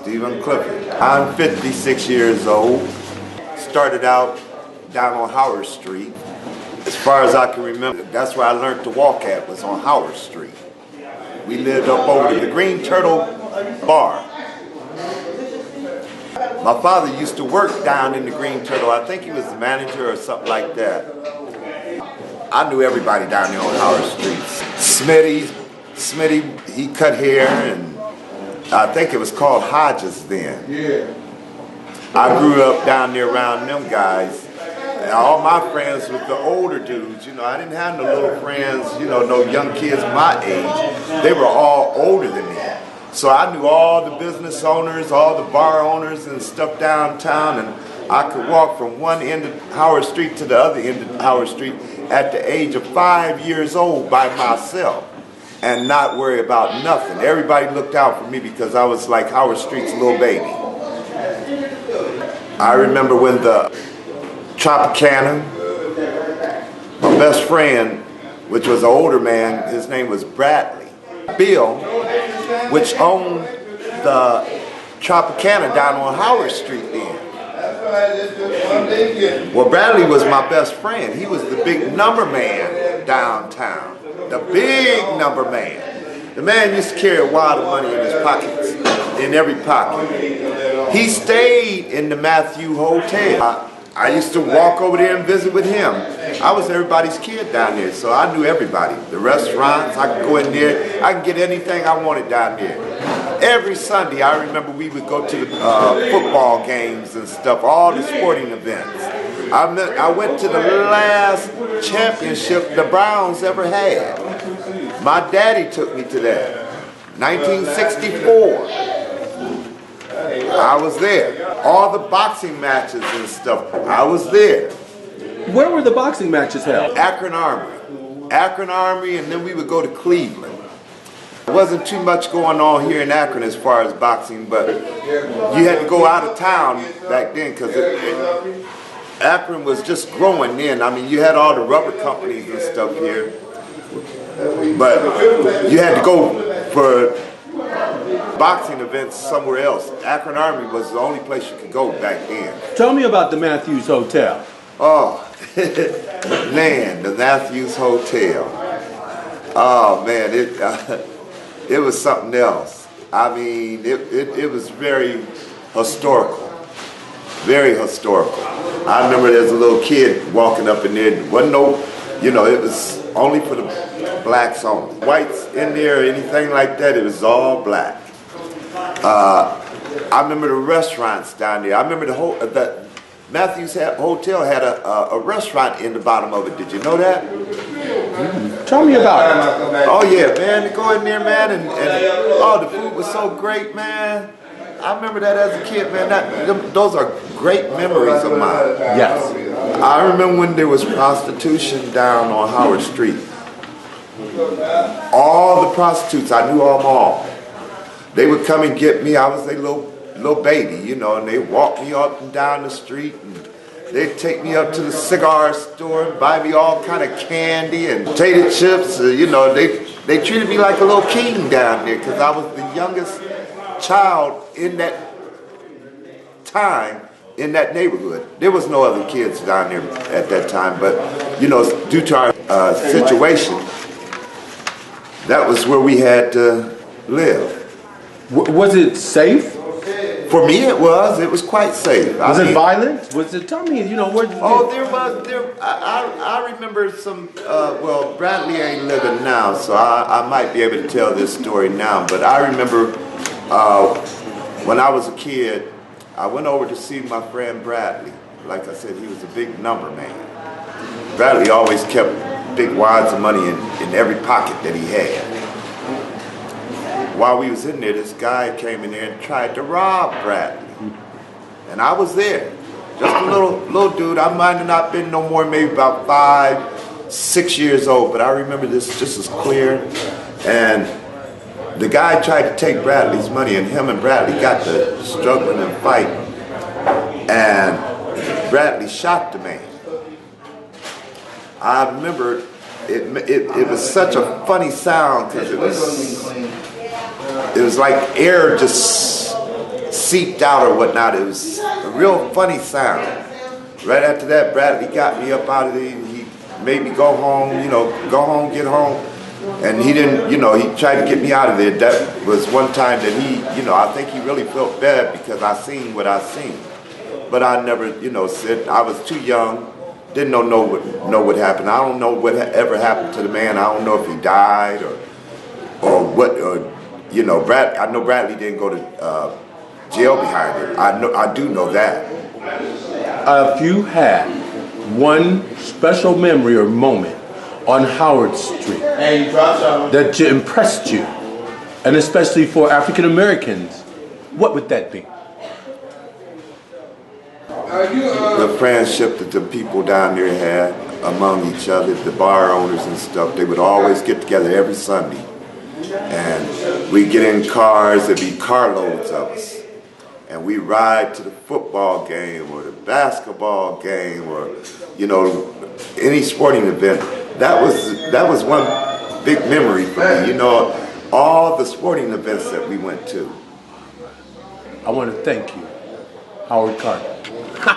Stephen Clifford. I'm 56 years old. Started out down on Howrd Street. As far as I can remember, that's where I learned to walk at, was on Howrd Street. We lived up over the Green Turtle Bar. My father used to work down in the Green Turtle. I think he was the manager or something like that. I knew everybody down there on Howrd Street. Smitty, he cut hair, and I think it was called Hodges then. Yeah. I grew up down there around them guys. And all my friends was the older dudes. You know, I didn't have no little friends, you know, no young kids my age. They were all older than me. So I knew all the business owners, all the bar owners and stuff downtown, and I could walk from one end of Howrd Street to the other end of Howrd Street at the age of 5 years old by myself and not worry about nothing. Everybody looked out for me because I was like Howrd Street's little baby. I remember when the Tropicana, my best friend, which was an older man, his name was Bradley. Bill, which owned the Tropicana down on Howrd Street then. Well, Bradley was my best friend. He was the big number man downtown. The big number man. The man used to carry a wad of money in his pockets, in every pocket. He stayed in the Matthew Hotel. I used to walk over there and visit with him. I was everybody's kid down there, so I knew everybody. The restaurants, I could go in there, I could get anything I wanted down there. Every Sunday, I remember we would go to the football games and stuff, all the sporting events. I went to the last championship the Browns ever had. My daddy took me to that, 1964. I was there. All the boxing matches and stuff, I was there. Where were the boxing matches held? Akron Army. Akron Army, and then we would go to Cleveland. There wasn't too much going on here in Akron as far as boxing, but you had to go out of town back then because Akron was just growing then. I mean, you had all the rubber companies and stuff here, but you had to go for boxing events somewhere else. Akron Army was the only place you could go back then. Tell me about the Matthews Hotel. Oh, man, the Matthews Hotel. Oh, man, it was something else. I mean, it was very historical. Very historical. I remember there was a little kid walking up in there. There wasn't no, you know, it was only for the blacks only. Whites in there or anything like that, it was all black. I remember the restaurants down there. I remember the Matthews Hotel had a restaurant in the bottom of it. Did you know that? Tell me about it. Oh yeah, man, to go in there, man, and oh, the food was so great, man. I remember that as a kid, man. Those are great memories of mine. Yes. I remember when there was prostitution down on Howrd Street. All the prostitutes, I knew them all. They would come and get me. I was their little baby, you know, and they walk me up and down the street, and they'd take me up to the cigar store and buy me all kind of candy and potato chips. You know, they treated me like a little king down there because I was the youngest child in that time in that neighborhood. There was no other kids down there at that time, but you know, due to our situation, that was where we had to live. Was it safe? For me, it was quite safe. Was it violent? Was it? Tell me, you know, where? Oh, I remember some. Well, Bradley ain't living now, so I might be able to tell this story now. But I remember when I was a kid, I went over to see my friend Bradley. Like I said, he was a big number man. Bradley always kept big wads of money in every pocket that he had. While we was in there, this guy came in there and tried to rob Bradley. And I was there. Just a little dude. I might have not been no more, maybe about 5, 6 years old, but I remember this just as clear. And the guy tried to take Bradley's money, and him and Bradley got to struggling and fighting. And Bradley shot the man. I remember it was such a funny sound because it was like air just seeped out or whatnot. It was a real funny sound. Right after that, Bradley got me up out of there. He made me go home, go home, get home. And he didn't, he tried to get me out of there. That was one time that he, I think he really felt bad because I seen what I seen. But I never, said, I was too young, didn't know what happened. I don't know what ever happened to the man. I don't know if he died or what, I know Bradley didn't go to jail behind it. I do know that. If you had one special memory or moment on Howrd Street that impressed you, and especially for African Americans, what would that be? The friendship that the people down there had among each other, the bar owners and stuff, they would always get together every Sunday. And we'd get in cars, there'd be carloads of us. And we ride to the football game or the basketball game or, any sporting event. That was one big memory for me, all the sporting events that we went to. I want to thank you, Howard Carter.